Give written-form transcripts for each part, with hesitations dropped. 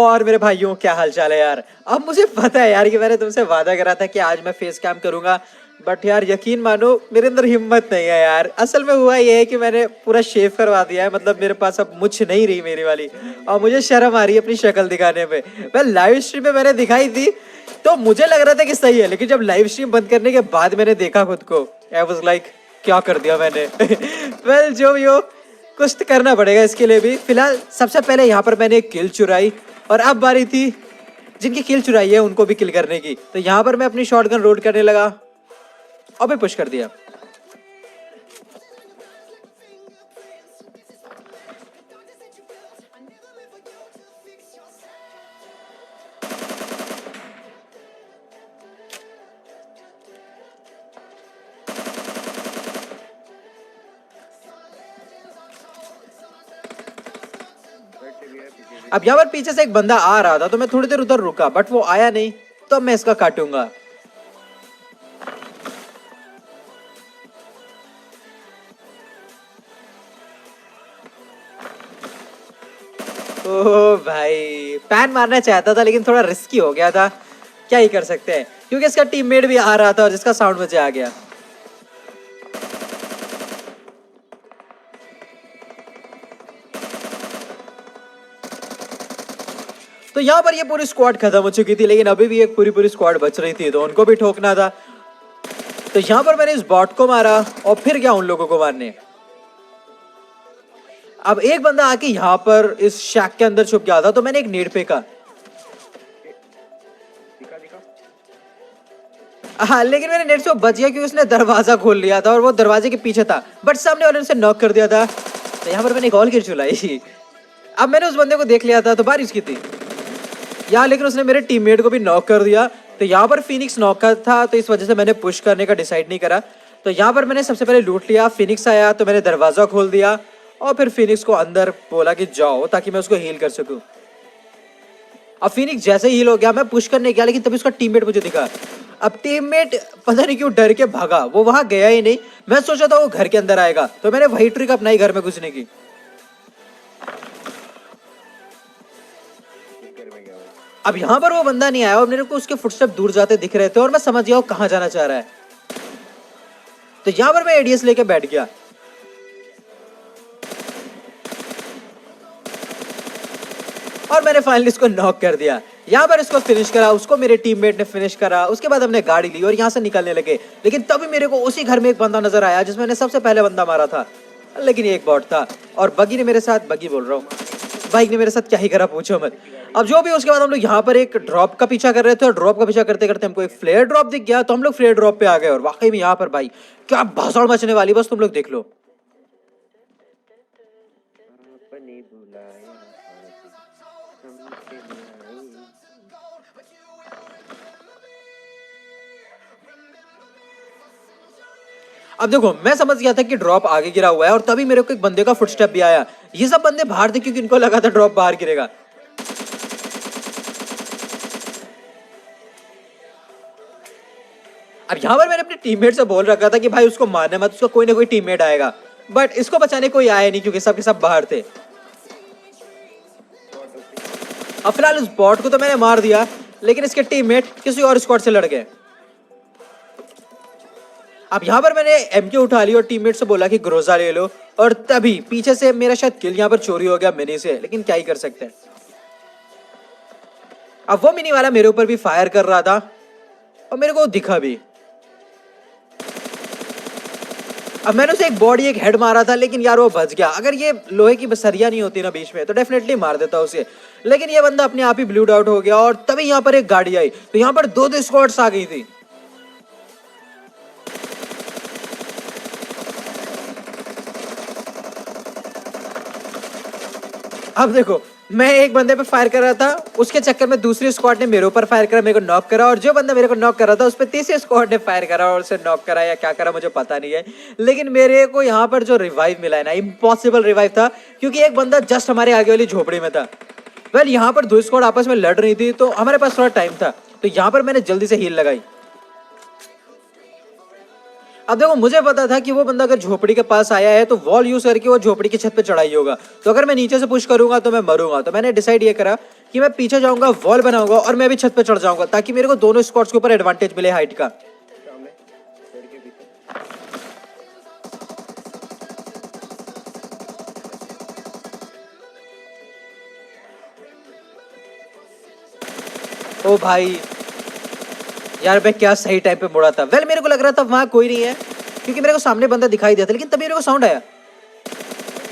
और मेरे भाइयों क्या हाल चाल है यार। अब मुझे पता है यार कि मैंने तुमसे वादा करा था कि आज मैं फेस कैम करूंगा, बट यार यकीन मानो मेरे अंदर हिम्मत नहीं है यार। असल में हुआ ये है कि मैंने पूरा शेव करवा दिया है, मतलब मेरे पास अब मुछ नहीं रही मेरी वाली, और मुझे शर्म आ रही है अपनी शक्ल दिखाने पे। मैं लाइव स्ट्रीम में मैंने दिखाई थी तो मुझे लग रहा था कि सही है, लेकिन जब लाइव स्ट्रीम बंद करने के बाद मैंने देखा खुद को, आई वाज लाइक क्या कर दिया मैंने। वेल जो भी हो, कुछ तो करना पड़ेगा इसके लिए भी। फिलहाल सबसे पहले यहाँ पर मैंने एक किल चुराई, और अब बारी थी जिनकी किल चुराई है उनको भी किल करने की। तो यहाँ पर मैं अपनी शॉटगन लोड करने लगा और भी पुश कर दिया। अब यहाँ पर पीछे से एक बंदा आ रहा था तो मैं थोड़ी देर उधर रुका, बट वो आया नहीं, तो अब मैं इसका काटूंगा। ओह भाई, पैन मारना चाहता था लेकिन थोड़ा रिस्की हो गया था, क्या ही कर सकते हैं, क्योंकि इसका टीममेट भी आ रहा था और जिसका साउंड मुझे आ गया। तो यहाँ पर ये पूरी स्क्वाड खत्म हो चुकी थी, लेकिन अभी भी एक पूरी पूरी स्क्वाड बच रही थी, तो उनको भी ठोकना था। तो यहाँ पर मैंने इस बॉट को मारा और फिर क्या उन लोगों को मारने। अब एक बंदा आके यहाँ पर इस शैक के अंदर छुप गया था, तो मैंने एक नेड फेंका। हाँ, लेकिन मेरे नेट से वो बच गया क्योंकि उसने दरवाजा खोल लिया था और वो दरवाजे के पीछे था, बट सामने वाले ने उसे नॉक कर दिया था। तो यहाँ पर मैंने एक और किल चुलाई। अब मैंने उस बंदे को देख लिया था तो बारिश की थी यहाँ, लेकिन उसने मेरे टीममेट को भी नॉक कर दिया। तो यहाँ पर फिनिक्स नॉक का था, तो इस वजह से मैंने पुश करने का डिसाइड नहीं करा। तो यहाँ पर मैंने सबसे पहले लूट लिया। फिनिक्स आया तो मैंने दरवाजा खोल दिया और फिर फिनिक्स को अंदर बोला कि जाओ, ताकि मैं उसको हील कर सकूं। अब फिनिक्स जैसे हील हो गया, मैं पुश करने गया, लेकिन तभी उसका टीममेट मुझे दिखा। अब टीममेट पता नहीं क्यों डर के भागा, वो वहां गया ही नहीं। मैं सोचा था वो घर के अंदर आएगा, तो मैंने वही ट्रिक अपनाई घर में घुसने की। अब यहाँ पर वो बंदा नहीं आया और मेरे को उसके फुटस्टेप दूर जाते दिख रहे थे, और मैं समझ गया वो कहाँ जाना चाह रहा है। तो यहाँ पर मैं एडीएस लेके बैठ गया। और मैंने फाइनली इसको नॉक कर दिया। यहाँ पर इसको फिनिश करा, उसको मेरे टीममेट ने फिनिश करा। उसके बाद हमने गाड़ी ली और यहाँ से निकलने लगे, लेकिन तभी मेरे को उसी घर में एक बंदा नजर आया जिसमें सबसे पहले बंदा मारा था, लेकिन ये एक बॉट था। और बगी ने मेरे साथ, बगी बोल रहा हूँ, बाइक ने मेरे साथ क्या ही करा पूछो मत। अब जो भी, उसके बाद हम लोग यहाँ पर एक ड्रॉप का पीछा कर रहे थे, और ड्रॉप का पीछा करते करते हमको एक फ्लेयर ड्रॉप दिख गया, तो हम लोग फ्लेयर ड्रॉप पे आ गए। और वाकई में यहाँ पर भाई क्या भसड़ मचने वाली, बस तुम लोग देख लो। अब देखो, मैं समझ गया था कि ड्रॉप आगे गिरा हुआ है, और तभी मेरे को एक बंदे का फुटस्टेप भी आया। ये सब बंदे बाहर थे क्योंकि इनको लगा था ड्रॉप बाहर गिरेगा। अब यहाँ पर मैंने अपने टीममेट से बोल रखा था कि भाई उसको मारने मत, उसका कोई ना कोई टीममेट आएगा, बट इसको बचाने कोई आया नहीं क्योंकि सब के सब बाहर थे। अब फिलहाल उस बॉट को तो मैंने मार दिया, लेकिन इसके टीममेट किसी और स्क्वाड से लड़ गए। अब यहाँ पर मैंने एमके उठा ली और टीममेट से बोला कि ग्रोजा ले लो, और तभी पीछे से मेरा शायद किल यहाँ पर चोरी हो गया मिनी से, लेकिन क्या ही कर सकते हैं। अब वो मिनी वाला मेरे ऊपर भी फायर कर रहा था और मेरे को दिखा भी। अब मैंने उसे एक बॉडी एक हेड मारा था, लेकिन यार वो बच गया। अगर ये लोहे की बसरिया नहीं होती ना बीच में, तो डेफिनेटली मार देता उसे, लेकिन ये बंदा अपने आप ही ब्लूड आउट हो गया। और तभी यहाँ पर एक गाड़ी आई, तो यहाँ पर दो स्क्वाड्स आ गई थी। अब देखो, मैं एक बंदे पे फायर कर रहा था, उसके चक्कर में दूसरी स्क्वाड ने मेरे ऊपर फायर करा, मेरे को नॉक करा, और जो बंदा मेरे को नॉक कर रहा था उस पर तीसरी स्क्वाड ने फायर करा और उसे नॉक करा, या क्या करा मुझे पता नहीं है। लेकिन मेरे को यहाँ पर जो रिवाइव मिला है ना, इम्पॉसिबल रिवाइव था, क्योंकि एक बंदा जस्ट हमारे आगे वाली झोपड़ी में था। वेल, यहाँ पर दो स्क्वाड आपस में लड़ रही थी, तो हमारे पास थोड़ा टाइम था, तो यहाँ पर मैंने जल्दी से हील लगाई। अब देखो मुझे पता था कि वो बंदा अगर झोपड़ी के पास आया है तो वॉल यूज करके वो झोपड़ी की छत पे चढ़ाई होगा, तो अगर मैं नीचे से पुश करूंगा तो मैं मरूंगा। तो मैंने डिसाइड ये करा कि मैं पीछे जाऊंगा, वॉल बनाऊंगा और मैं भी छत पे चढ़ जाऊंगा, ताकि मेरे को दोनों स्क्वाड्स के ऊपर एडवांटेज मिले हाइट का। ओ भाई यार, मैं क्या सही टाइम पे मुड़ा था। वेल मेरे को लग रहा था वहां कोई नहीं है, क्योंकि मेरे को सामने बंदा दिखाई दिया था, लेकिन तभी मेरे को साउंड आया।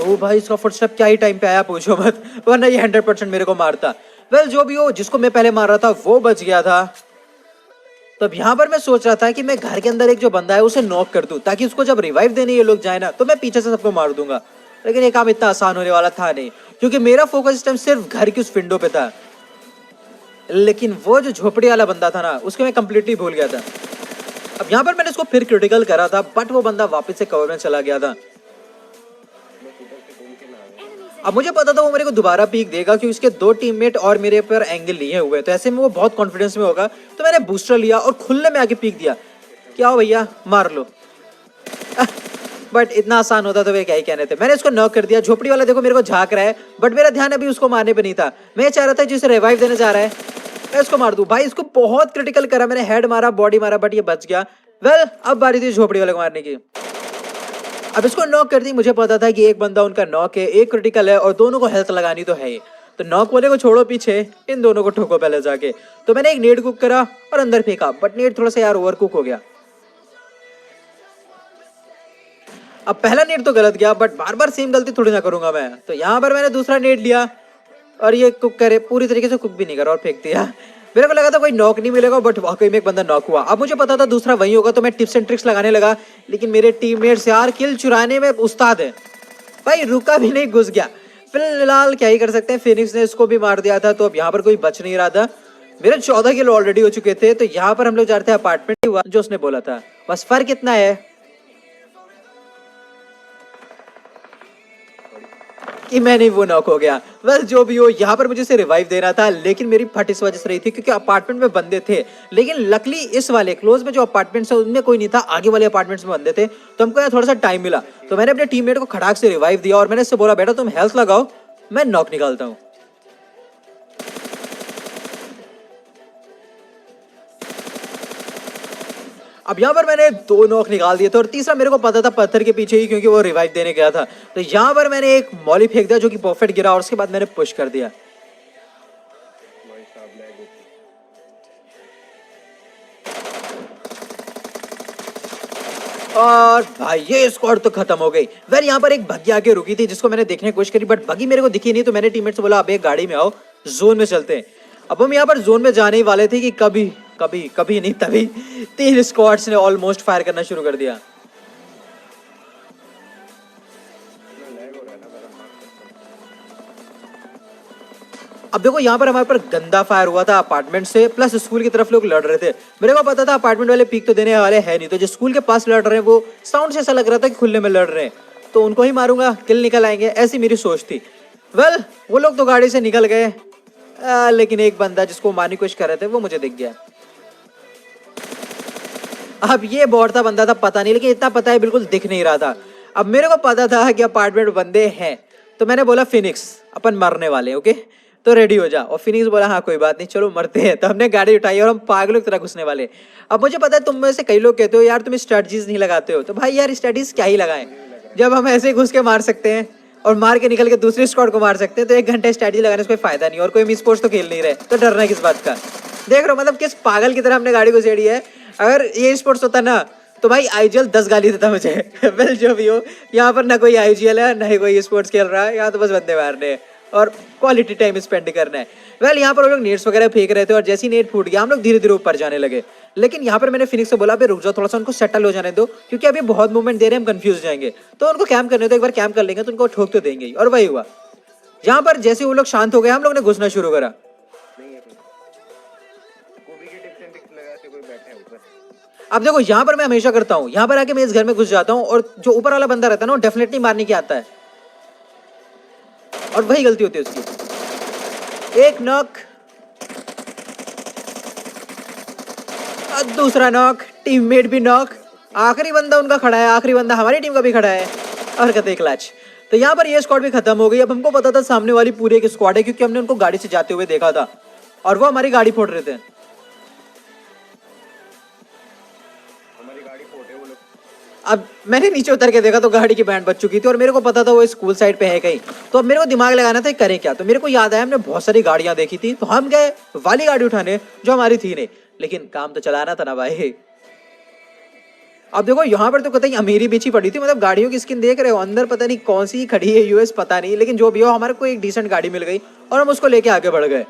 ओ भाई, इसका फुटस्टेप क्या ही टाइम पे आया, पूछो मत, वरना ये 100% मेरे को मारता। वेल जो भी हो, जिसको मैं पहले मार रहा था वो बच गया था। तब यहाँ पर मैं सोच रहा था कि मैं घर के अंदर एक जो बंदा है उसे नॉक कर दूं, ताकि उसको जब रिवाइव देने ये लोग जाए ना तो मैं पीछे से सबको मार दूंगा। लेकिन ये काम इतना आसान होने वाला था नहीं, क्योंकि मेरा फोकस इस टाइम सिर्फ घर की उस विंडो पे था। लेकिन वो जो झोपड़ी वाला बंदा था ना, उसको मैं कंप्लीटली भूल गया था। अब यहाँ पर मैंने इसको फिर क्रिटिकल करा था, बट वो बंदा वापस से कवर में चला गया था। अब मुझे पता था वो मेरे को दोबारा पीक देगा, क्योंकि उसके दो टीममेट और मेरे पर एंगल लिए हुए, तो ऐसे में वो बहुत कॉन्फिडेंस में होगा। तो मैंने बूस्टर लिया और खुले में आके पीक दिया। क्या हो भैया, मार लो। बट इतना आसान होता तो वे क्या ही कहने थे। मैंने उसको नॉक कर दिया। झोपड़ी वाला देखो मेरे को झांक रहा है, बट मेरा ध्यान अभी उसको मारने पे नहीं था। मैं चाह रहा था जिसे रिवाइव देने जा रहा है मैं इसको मार दूं। भाई इसको बहुत क्रिटिकल करा मैंने, हेड मारा, बॉडी मारा, बट ये बच गया। वेल अब बारी थी झोपड़ी वाले को मारने की। अब इसको नॉक कर दी। मुझे पता था कि एक बंदा उनका नॉक है, एक क्रिटिकल है और दोनों को हेल्थ लगानी तो है ही। तो नॉक वाले को छोड़ो पीछे, इन दोनों को ठोको पहले जाके। तो मैंने एक नेट कुक करा और अंदर फेंका, बट नेट थोड़ा सा यार ओवर कुक हो गया। अब पहला नेट तो गलत गया, बट बार बार सेम गलती थोड़ी ना करूंगा मैं। तो यहाँ पर मैंने दूसरा नेट लिया और ये कुक करे, पूरी तरीके से कुक भी नहीं करा और फेंक दिया। मेरे को लगा था कोई नॉक नहीं मिलेगा, बट वाकई में एक बंदा नॉक हुआ। अब मुझे पता था दूसरा वही होगा, तो मैं टिप्स एंड ट्रिक्स लगाने लगा। लेकिन मेरे टीममेट्स यार किल चुराने में उस्ताद है भाई, रुका भी नहीं, घुस गया। फिलहाल क्या ही कर सकते हैं, फिनिक्स ने इसको भी मार दिया था, तो अब यहाँ पर कोई बच नहीं रहा था। मेरे 14 किल ऑलरेडी हो चुके थे। तो यहाँ पर हम लोग जा रहे थे अपार्टमेंट, हुआ जो उसने बोला था, बस फर्क इतना है कि मैं नहीं, वो नॉक हो गया। बस जो भी हो, यहाँ पर मुझे इसे रिवाइव देना था, लेकिन मेरी फट इस वजह से रही थी क्योंकि अपार्टमेंट में बंदे थे। लेकिन लकली इस वाले क्लोज में जो अपार्टमेंट्स है उनमें कोई नहीं था, आगे वाले अपार्टमेंट्स में बंदे थे, तो हमको यहाँ थोड़ा सा टाइम मिला। तो मैंने अपने टीममेट को खड़ाक से रिवाइव दिया और मैंने इससे बोला, बेटा तुम हेल्थ लगाओ, मैं नॉक निकालता हूँ। अब यहाँ पर मैंने दो नॉक निकाल दिए थे और तीसरा मेरे को पता था पत्थर के पीछे ही, क्योंकि वो रिवाइव देने गया था। तो यहाँ पर मैंने एक मॉली फेंक दिया जो कि परफेक्ट गिरा और उसके बाद मैंने पुश कर दिया। और भाई ये स्क्वाड तो खत्म हो गई। वेल यहाँ पर एक बग्गी आके रुकी थी जिसको मैंने देखने की कोशिश करी, बट बग्गी मेरे को दिखी नहीं। तो मैंने टीममेट से बोला, अब एक गाड़ी में आओ, जोन में चलते हैं। अब हम यहाँ पर जोन में जाने ही वाले थे कि कभी कभी कभी नहीं तभी तीन स्क्वाड्स ने ऑलमोस्ट फायर करना शुरू कर दिया। अब देखो यहाँ पर हमारे पर गंदा फायर हुआ था अपार्टमेंट से, प्लस स्कूल की तरफ लोग लड़ रहे थे। मेरे को पता था अपार्टमेंट वाले पीक तो देने वाले है नहीं, तो जो स्कूल के पास लड़ रहे हैं वो साउंड से ऐसा लग रहा था कि खुले में लड़ रहे हैं, तो उनको ही मारूंगा, किल निकल आएंगे, ऐसी मेरी सोच थी। वेल वो लोग तो गाड़ी से निकल गए, लेकिन एक बंदा जिसको मारने की कोशिश कर रहे थे वो मुझे दिख गया। अब ये बॉट था, बंदा था पता नहीं, लेकिन इतना पता है बिल्कुल दिख नहीं रहा था। अब मेरे को पता था कि अपार्टमेंट बंदे हैं, तो मैंने बोला फिनिक्स अपन मरने वाले, ओके तो रेडी हो जा। और फिनिक्स बोला हाँ कोई बात नहीं, चलो मरते हैं। तो हमने गाड़ी उठाई और हम पागलों की तरह घुसने वाले। अब मुझे पता है तुम में से कई लोग कहते हो यार तुम स्ट्रेटजीज नहीं लगाते हो, तो भाई यार स्ट्रेटजीज क्या ही लगाएं, जब हम ऐसे ही घुस के मार सकते हैं और मार के निकल के दूसरे स्क्वाड को मार सकते हैं। तो एक घंटे स्ट्रेटजी लगाने से कोई फायदा नहीं, और कोई मिस स्पोर्ट्स तो खेल नहीं रहे, तो डरना है किस बात का। देख रहे हो मतलब किस पागल की तरह हमने गाड़ी घुसेड़ी है। अगर ये स्पोर्ट्स होता ना तो भाई आईजीएल 10 गाली देता मुझे। वेल जो भी हो, यहाँ पर ना कोई आईजीएल है ना ही कोई स्पोर्ट्स खेल रहा है, यहाँ तो बस बंदे मारने हैं और क्वालिटी टाइम स्पेंड करना है। वेल यहाँ पर वो लोग नेट्स वगैरह फेंक रहे थे और जैसे ही नेट फूट गया हम लोग धीरे धीरे ऊपर जाने लगे। लेकिन यहाँ पर मैंने फिनिक्स से बोला रुक जाओ, थोड़ा सा उनको सेटल हो जाने दो, क्योंकि अभी बहुत मूवमेंट दे रहे हैं, हम कंफ्यूज जाएंगे। तो उनको कैम्प करने दो, एक बार कैम्प कर लेंगे तो उनको ठोक तो देंगे ही। और वही हुआ, यहाँ पर जैसे वो लोग शांत हो गए हम लोग ने घुसना शुरू करा। अब देखो यहाँ पर मैं हमेशा करता हूँ, यहाँ पर आके मैं इस घर में घुस जाता हूँ और जो ऊपर वाला बंदा रहता है ना वो डेफिनेटली मारने की आता है, और वही गलती होती है उसकी। एक नॉक, दूसरा नॉक, टीममेट भी नॉक, आखिरी बंदा उनका खड़ा है, आखिरी बंदा हमारी टीम का भी खड़ा है और कहते क्लच। तो यहाँ पर ये स्क्वाड भी खत्म हो गई। अब हमको पता था सामने वाली पूरी एक स्क्वाड है, क्योंकि हमने उनको गाड़ी से जाते हुए देखा था और वो हमारी गाड़ी फोड़ रहे थे। अब मैंने नीचे उतर के देखा तो गाड़ी की बैंड बच चुकी थी और मेरे को पता था वो स्कूल साइड पे है कहीं। तो अब मेरे को दिमाग लगाना था करें क्या। तो मेरे को याद आया हमने बहुत सारी गाड़ियां देखी थी, तो हम गए वाली गाड़ी उठाने जो हमारी थी नहीं, लेकिन काम तो चलाना था ना भाई। अब देखो यहाँ पर तो कतई अमीरी बिछी पड़ी थी, मतलब गाड़ियों की स्किन देख रहे हो, अंदर पता नहीं कौन सी खड़ी है यूएस पता नहीं, लेकिन जो भी हो हमारे को एक डिसेंट गाड़ी मिल गई और हम उसको लेके आगे बढ़ गए।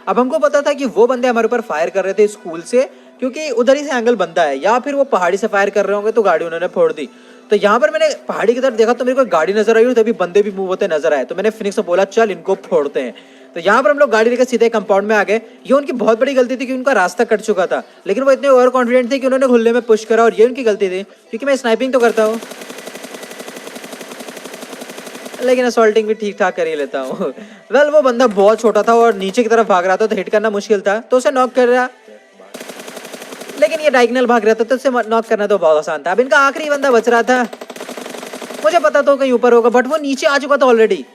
अब हमको पता था कि वो बंदे हमारे ऊपर फायर कर रहे थे स्कूल से, क्योंकि उधर ही से एंगल बनता है, या फिर वो पहाड़ी से फायर कर रहे होंगे तो गाड़ी उन्होंने फोड़ दी। तो यहाँ पर मैंने पहाड़ी की तरफ देखा तो मेरे को गाड़ी नजर आई और तभी बंदे भी मूव होते नजर आए, तो मैंने फिनिक्स से बोला चल इनको फोड़ते हैं। तो यहाँ पर हम लोग गाड़ी लेकर सीधे कंपाउंड में आ गए। ये उनकी बहुत बड़ी गलती थी कि उनका रास्ता कट चुका था, लेकिन वो इतने ओवर कॉन्फिडेंट थे कि उन्होंने खुले में पुश करा, और ये उनकी गलती थी क्योंकि मैं स्नाइपिंग तो करता हूँ लेकिन असॉल्टिंग भी ठीक ठाक कर ही लेता हूँ। वेल वो बंदा बहुत छोटा था और नीचे की तरफ भाग रहा था, तो हिट करना मुश्किल था, तो उसे नॉक कर रहा, लेकिन ये डायगोनल भाग रहा था तो उसे नॉक करना तो बहुत आसान था। अब इनका आखिरी बंदा बच रहा था, मुझे पता तो कहीं ऊपर होगा, बट वो नीचे आ चुका था ऑलरेडी।